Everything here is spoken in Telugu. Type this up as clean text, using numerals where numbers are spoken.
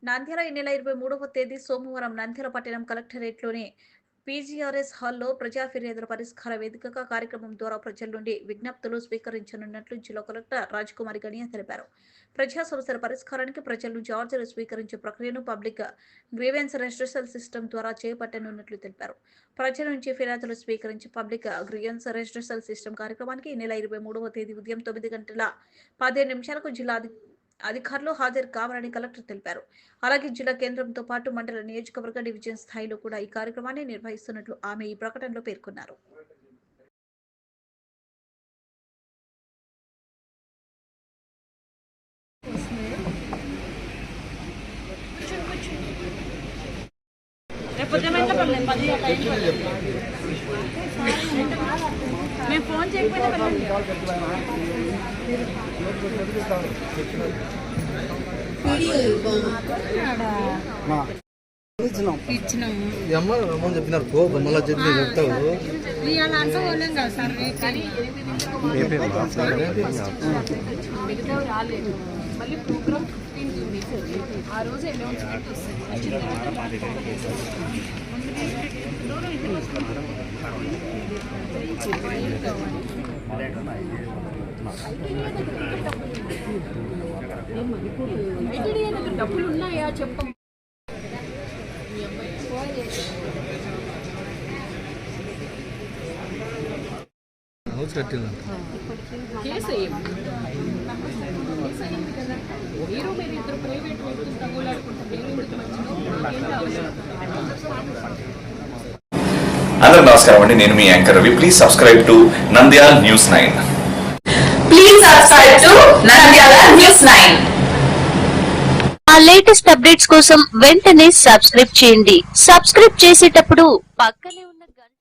నంద్యాల ఈ నెల 23వ తేదీ సోమవారం నంద్యాల పట్టణం కలెక్టరేట్లోని పీజీఆర్ఎస్ హాల్లో ప్రజా ఫిర్యాదుల పరిష్కార వేదికగా కార్యక్రమం ద్వారా ప్రజల నుండి విజ్ఞప్తులు స్వీకరించనున్నట్లు జిల్లా కలెక్టర్ రాజకుమారి గణియా తెలిపారు. ప్రజా సమస్యల పరిష్కారానికి ప్రజల నుంచి అర్జీలు స్వీకరించే ప్రక్రియను పబ్లిక్ గ్రీవెన్స్ రెజిస్ట్రేషన్ సిస్టమ్ ద్వారా చేపట్టనున్నట్లు తెలిపారు. ప్రజల నుంచి ఫిర్యాదులు స్వీకరించి పబ్లిక్ గ్రీవెన్స్ రెజిస్ట్రేషన్ సిస్టమ్ కార్యక్రమానికి ఈ నెల 23వ తేదీ ఉదయం 9:15 జిల్లా అధికారులు హాజరు కావాలని కలెక్టర్ తెలిపారు. అలాగే జిల్లా కేంద్రంతో పాటు మండల నియోజకవర్గ డివిజన్ స్థాయిలో కూడా ఈ కార్యక్రమాన్ని నిర్వహిస్తున్నట్లు ఆమె ఈ ప్రకటనలో పేర్కొన్నారు. मैं फोन चेक మళ్ళీ ప్రోగ్రామ్ 15 ఆ రోజు అనౌన్స్మెంట్ డబ్బులు ఉన్నాయా చెప్పం. కేసు మీరు ఇద్దరు ప్రైవేట్ వ్యక్తులు తగులాడుకుంటారు. అందరూ నమస్కారం అండి, నేను మీ anchor Ravi. Please subscribe to Nandyal news 9. Please subscribe to Nandyal news 9. ఆ లేటెస్ట్ అప్డేట్స్ కోసం వెంటనే సబ్స్క్రైబ్ చేయండి. సబ్స్క్రైబ్ చేసేటప్పుడు పక్కనే ఉన్న గంట